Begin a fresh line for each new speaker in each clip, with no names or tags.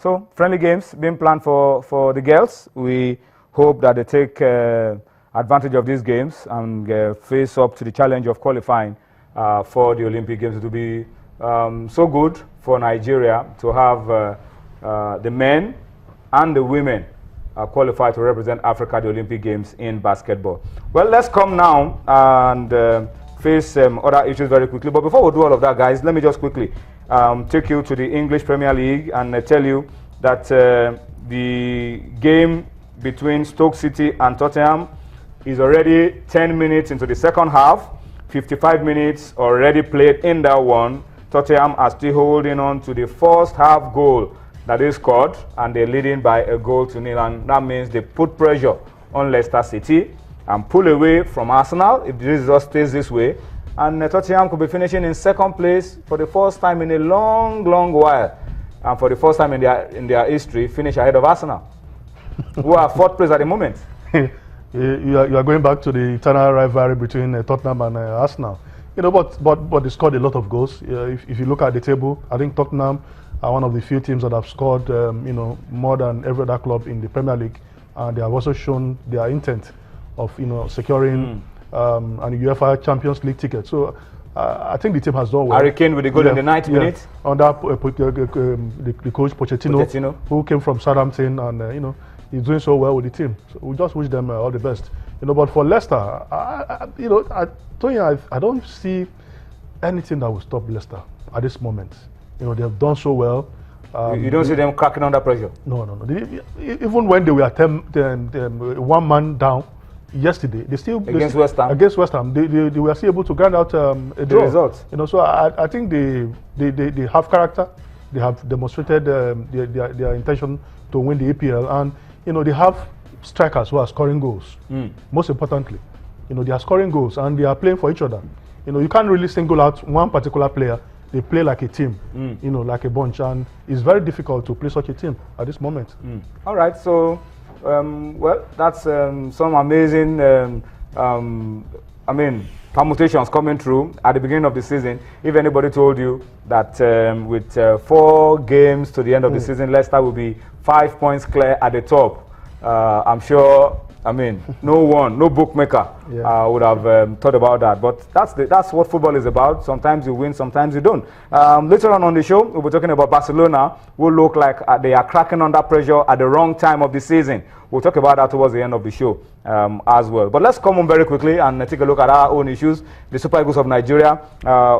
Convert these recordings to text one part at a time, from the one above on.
So, friendly games being planned for the girls. We hope that they take advantage of these games and face up to the challenge of qualifying for the Olympic Games. It will be so good for Nigeria to have the men and the women qualified to represent Africa at the Olympic Games in basketball. Well, let's come now and face other issues very quickly. But before we do all of that, guys, let me just quickly take you to the English Premier League and tell you that the game between Stoke City and Tottenham is already 10 minutes into the second half. 55 minutes already played in that one. Tottenham are still holding on to the first half goal that they scored, and they're leading by a goal to nil, and that means they put pressure on Leicester City and pull away from Arsenal if this just stays this way. And Tottenham could be finishing in second place for the first time in a long, long while, and for the first time in their history, finish ahead of Arsenal, who are fourth place at the moment.
You are going back to the eternal rivalry between Tottenham and Arsenal. You know, but they scored a lot of goals. If you look at the table, I think Tottenham are one of the few teams that have scored, you know, more than every other club in the Premier League, and they have also shown their intent of, you know, securing an UEFA Champions League ticket. So I think the team has done well.
Harry Kane with the goal in the 9th minute.
Under the coach Pochettino, who came from Southampton, and you know, he's doing so well with the team. So we just wish them all the best. You know, but for Leicester, you know, I don't see anything that will stop Leicester at this moment. You know, they have done so well.
You don't see them cracking under pressure?
No. Even when they were 1 man down yesterday, they still
against West Ham.
Against West Ham, they were still able to grind out a draw.
Result.
You know, so I think they have character. They have demonstrated their intention to win the EPL, and you know, they have strikers who are scoring goals. Most importantly, you know, they are scoring goals and they are playing for each other. You know, you can't really single out one particular player. They play like a team, you know, like a bunch, and it's very difficult to play such a team at this moment.
All right, so, well, that's some amazing, permutations coming through at the beginning of the season. If anybody told you that with 4 games to the end of the season, Leicester will be 5 points clear at the top, I'm sure, no bookmaker would have thought about that. But that's what football is about. Sometimes you win, sometimes you don't. Later on the show, we'll be talking about Barcelona, who look like they are cracking under pressure at the wrong time of the season. We'll talk about that towards the end of the show as well. But let's come on very quickly and take a look at our own issues. The Super Eagles of Nigeria,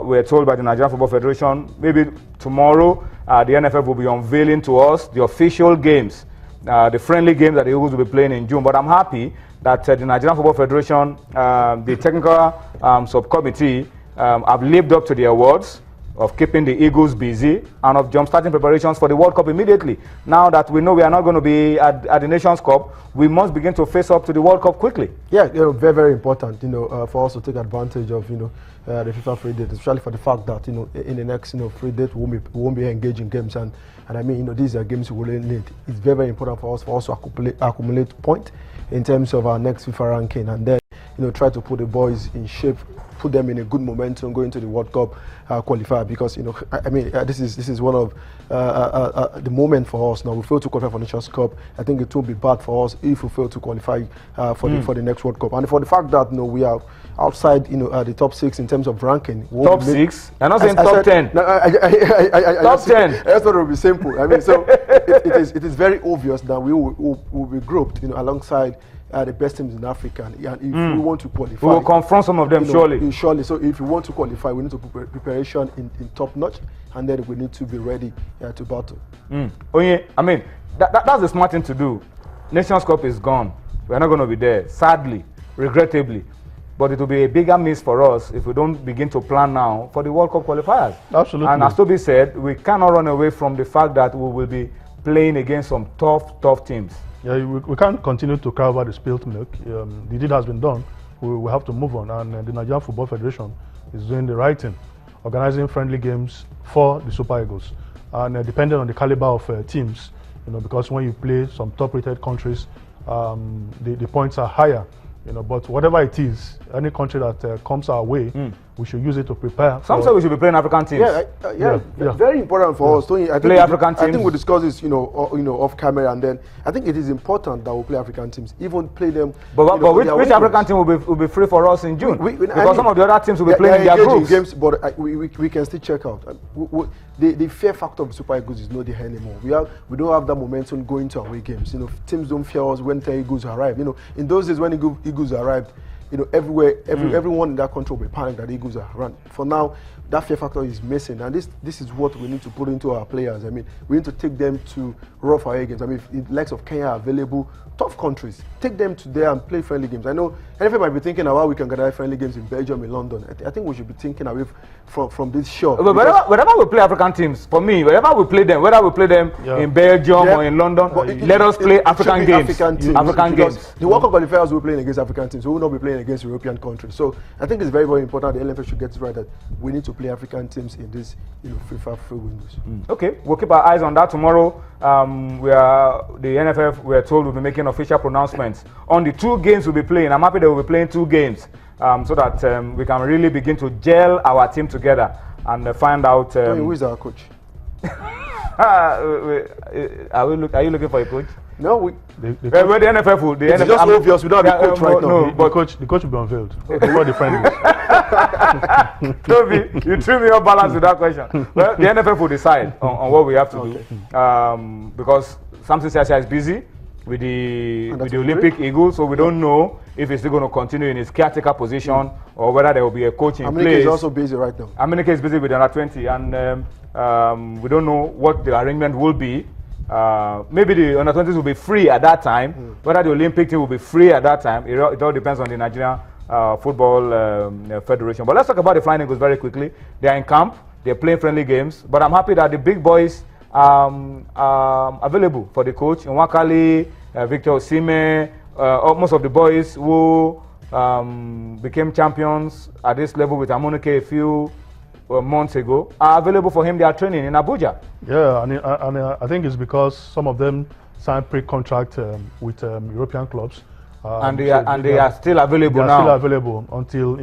we're told by the Nigerian Football Federation, maybe tomorrow, the NFF will be unveiling to us the official games, the friendly games that the Eagles will be playing in June. But I'm happy that the Nigerian Football Federation, the technical subcommittee, have lived up to their words of keeping the Eagles busy and of jump-starting preparations for the World Cup immediately. Now that we know we are not going to be at the Nations Cup, we must begin to face up to the World Cup quickly.
Yeah, you know, very, very important, you know, for us to take advantage of, you know, the FIFA free date, especially for the fact that, you know, in the next, you know, free date, we won't be engaging games, and I mean, you know, these are games we really need. It's very, very important for us to accumulate points in terms of our next FIFA ranking, and then, you know, try to put the boys in shape, put them in a good momentum going to the World Cup qualifier, because, you know, this is one of the moment for us now. We fail to qualify for Nations Cup. I think it will be bad for us if we fail to qualify for the next World Cup, and for the fact that, you know, we are outside, you know, the top 6 in terms of ranking.
Top 6? You're not saying top 10.
No,
top 10.
That's what it will be simple. I mean, so it is very obvious that we will be grouped, you know, alongside the best teams in Africa, and if we want to qualify,
we will confront some of them, you know,
surely. So if we want to qualify, we need to put preparation in top notch, and then we need to be ready to battle.
Oh yeah, I mean, that's the smart thing to do. Nations Cup is gone. We're not going to be there, sadly, regrettably. But it will be a bigger miss for us if we don't begin to plan now for the World Cup qualifiers.
Absolutely.
And as Toby said, we cannot run away from the fact that we will be playing against some tough teams.
Yeah, we can't continue to cry over the spilled milk. The deed has been done. We have to move on, and the Nigerian Football Federation is doing the right thing, organizing friendly games for the Super Eagles, and depending on the caliber of teams, you know, because when you play some top-rated countries, the points are higher. You know, but whatever it is, any country that comes our way, we should use it to prepare.
Some say we should be playing African teams.
Yeah, very important for us. Tony, I think
Play African
I think
teams.
we discussed this, off camera, and then I think it is important that we play African teams, even play them.
But which
their away
African
games.
team will be free for us in June? Because some of the other teams will be
They
playing in
are
their
engaged in
groups.
games, but we can still check out. The fear factor of Super Eagles is not there anymore. We don't have that momentum going to away games. Teams don't fear us when the Eagles arrive. In those days when Eagles arrived, everyone in that country will be panicked that the Eagles are around. For now, that fear factor is missing, and this is what we need to put into our players. I mean, we need to take them to rough away games. I mean, if the likes of Kenya are available, tough countries, take them to there and play friendly games. I know NFF might be thinking about we can gather friendly games in Belgium, in London. I think we should be thinking away from this shore.
But wherever we play African teams, for me, wherever we play them, whether we play them in Belgium or in London, let us play African games. African games.
The World Cup qualifiers will be playing against African teams. We will not be playing against European countries. So I think it's very, very important the LFF should get it right that we need to play African teams in this FIFA free windows.
Okay, we'll keep our eyes on that tomorrow. The NFF, we are told, will be making official pronouncements on the 2 games we'll be playing. I'm happy that we'll be playing 2 games so that we can really begin to gel our team together and find out.
Who is our coach?
Are you looking for a coach?
No, where
the NFF will.
It's just obvious we don't have a coach right now.
No, but the coach will be unveiled. Before the friendlies.
Toby, you threw me off balance with that question. Well, the NFF will decide on what we have to do because Samson Siasia is busy with the Olympic Eagles, so we don't know if he's still going to continue in his caretaker position or whether there will be a coach in place.
Aminike is also busy right now.
Aminike is busy with the under 20, and we don't know what the arrangement will be. Maybe the under 20s will be free at that time. Whether the Olympic team will be free at that time, it all depends on the Nigerian Football Federation. But let's talk about the Flying Eagles very quickly. They are in camp. They are playing friendly games. But I'm happy that the big boys are available for the coach. Nwakali, Victor Osimhen, most of the boys who became champions at this level with Amunike a few months ago are available for him. They are training in Abuja.
Yeah, and I think it's because some of them signed pre-contract with European clubs.
And they are still available now.
They are still available until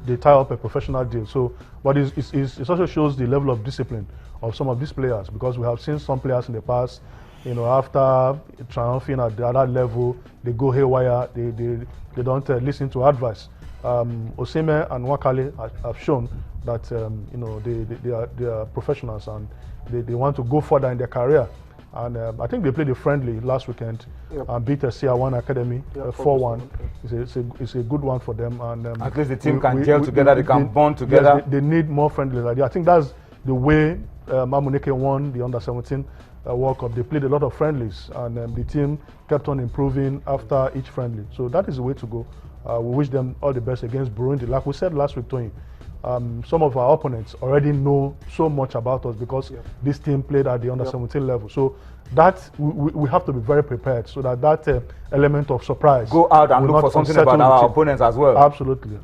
they tie up a professional deal. So, but it also shows the level of discipline of some of these players, because we have seen some players in the past, after triumphing at the other level, they go haywire. They don't listen to advice. Osimhen and Nwakali have shown that they are professionals and they want to go further in their career. And I think they played a friendly last weekend and beat a CR1 Academy 4-1. It's a good one for them. And
at least the team can gel together, they can bond together.
Yes, they need more friendlies. I think that's the way Amunike won the Under-17 World Cup. They played a lot of friendlies, and the team kept on improving after each friendly. So that is the way to go. We wish them all the best against Burundi. Like we said last week, Tony, some of our opponents already know so much about us because this team played at the Under-17 level. So that we have to be very prepared so that element of surprise.
Go out and look for something about our opponents as well.
Absolutely.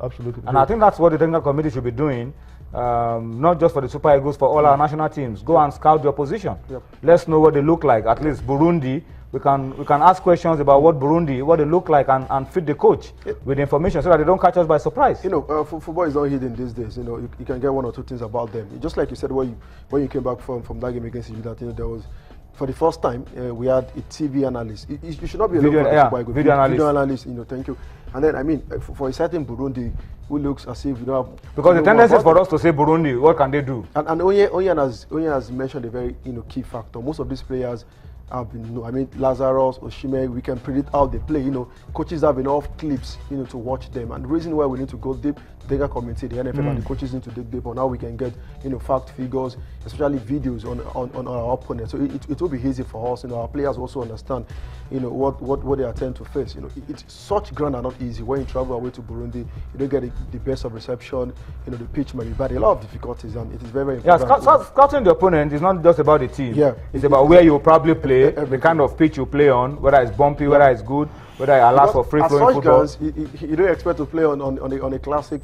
And I think that's what the technical committee should be doing. Not just for the Super Eagles, for all our national teams. Go and scout the opposition. Let's know what they look like. At least Burundi, we can ask questions about what they look like, and feed the coach with information so that they don't catch us by surprise.
Football is not hidden these days. You can get 1 or 2 things about them. Just like you said when you came back from that game against Egypt, that there was, for the first time, we had a TV analyst. You should not be alone. Video analyst. Thank you. And then, for a certain Burundi who looks as if
because the tendency is for us to say Burundi, what can they do?
And Onyen has mentioned a very key factor. Most of these players have been, Lazarus, Osimhen, we can predict how they play. Coaches have enough clips, to watch them. And the reason why we need to go deep, the data committee, the NFF and the coaches need to dig deep on how we can get, fact figures, especially videos on our opponents. So it will be easy for us. Our players also understand, what they attend to face. It's such ground are not easy. When you travel away to Burundi, you don't get the best of reception. The pitch might be bad. A lot of difficulties, and it is very, very important.
Yeah, scouting the opponent is not just about the team.
Yeah,
it's about where you probably play, the kind of pitch you play on, whether it's bumpy, whether it's good, whether it allows for free flowing football.
You don't expect to play on a classic,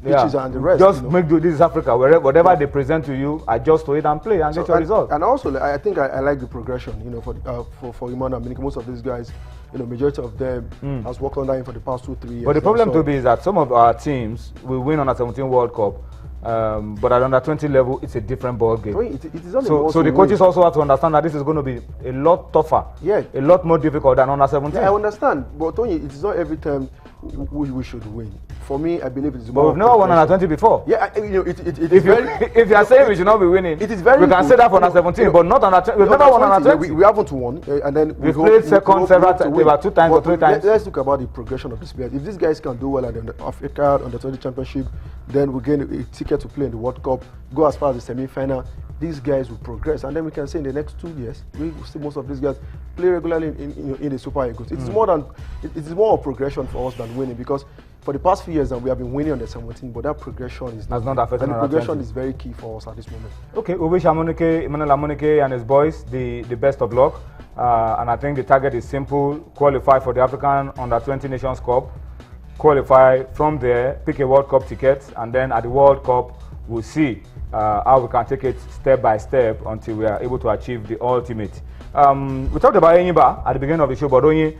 pitches and the rest.
Just make do. This is Africa. Whatever they present to you, adjust to it and play and get your result.
And also, I think I like the progression. For Emmanuel Amunike, most of these guys, majority of them has worked under him for the past 2-3 years.
But the problem to be is that some of our teams will win on a 17 World Cup. But at under 20 level, it's a different ball game.
It is only
so the coaches also have to understand that this is going to be a lot tougher, a lot more difficult than under 17.
Yeah, I understand, but Tony, it is not every time we should win. For me, I believe it's
but
more.
But we've never won under 20 before.
Yeah,
if you are saying we should not be winning,
it is very.
We can say that for under 17, but not under 20. We've never won under 20.
We haven't won, and then
we've played second several times, about 2 times or 3 times.
Let's look about the progression of this players. If these guys can do well at the Africa under 20 Championship, then we gain a ticket to play in the World Cup, go as far as the semi-final. These guys will progress, and then we can say in the next 2 years we will see most of these guys play regularly in the Super Eagles. It's more of progression for us than winning, because for the past few years we have been winning on the 17, but that progression is not
affected.
And the progression is very key for us at this moment.
Okay, we wish Emmanuel Amunike and his boys the best of luck, and I think the target is simple: qualify for the African Under 20 Nations Cup, qualify from there, pick a World Cup ticket, and then at the World Cup we'll see how we can take it step by step until we are able to achieve the ultimate. We talked about Enyimba at the beginning of the show, but Onyi,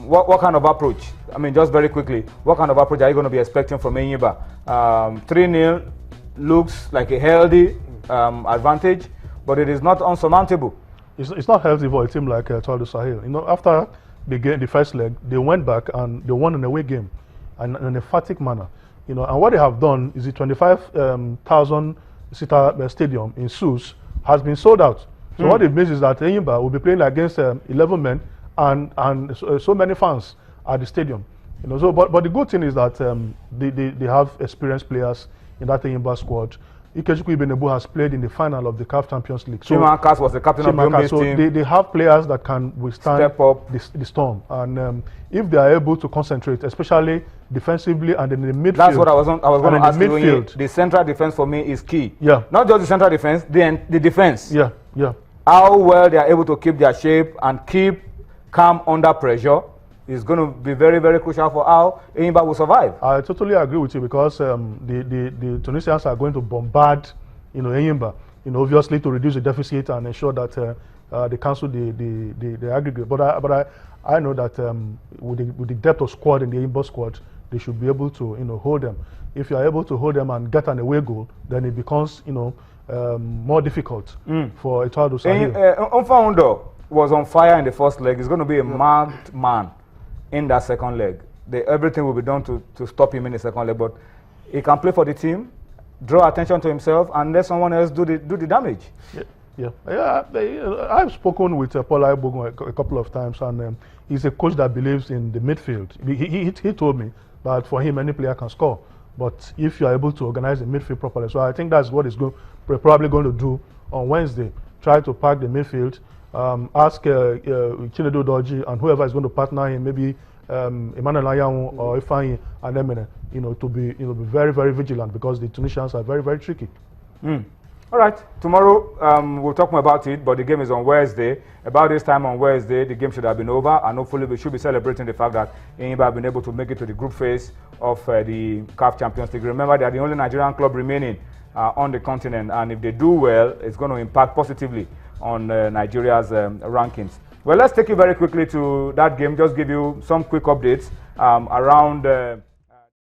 what kind of approach? I mean, just very quickly, what kind of approach are you going to be expecting from Enyimba? 3-0 looks like a healthy advantage, but it is not unsurmountable.
It's not healthy for a team like Etoile du Sahel. After the first leg, they went back and they won an away game, and in a emphatic manner. And what they have done is the 25,000 seater stadium in Sousse has been sold out. So what it means is that Enyimba will be playing against 11 men and so many fans at the stadium. But the good thing is that they have experienced players in that Enyimba squad. Ikechukwu Ibenebu has played in the final of the CAF Champions League. So
Chimakas was the captain of the team.
So they have players that can withstand the storm. And if they are able to concentrate, especially defensively and in the midfield.
That's what I was going to ask
you.
The central defense for me is key.
Yeah.
Not just the central defense, the defense.
Yeah.
How well they are able to keep their shape and keep calm under pressure is going to be very, very crucial for how Enyimba will survive.
I totally agree with you, because the Tunisians are going to bombard, Enyimba, obviously to reduce the deficit and ensure that they cancel the aggregate. But I know that with the depth of squad in the Enyimba squad, they should be able to hold them. If you are able to hold them and get an away goal, then it becomes more difficult for Etoile du Sahel.
Mfaundo was on fire in the first leg. He's going to be a marked man in that second leg. Everything will be done to stop him in the second leg, but he can play for the team, draw attention to himself, and let someone else do the damage.
Yeah. I've spoken with Paul Aibogun a couple of times, and he's a coach that believes in the midfield. He told me that for him any player can score, but if you are able to organize the midfield properly, so I think that's what he's probably going to do on Wednesday. Try to pack the midfield. Ask Chinedu Doji and whoever is going to partner him, maybe Emmanuel Ayawu or Ifeanyi and Emene, to be very, very vigilant, because the Tunisians are very, very tricky.
All right, tomorrow we'll talk more about it, but the game is on Wednesday. About this time on Wednesday, the game should have been over, and hopefully we should be celebrating the fact that Enyimba have been able to make it to the group phase of the CAF Champions League. Remember, they are the only Nigerian club remaining on the continent, and if they do well, it's going to impact positively on Nigeria's rankings. Well, let's take you very quickly to that game, just give you some quick updates around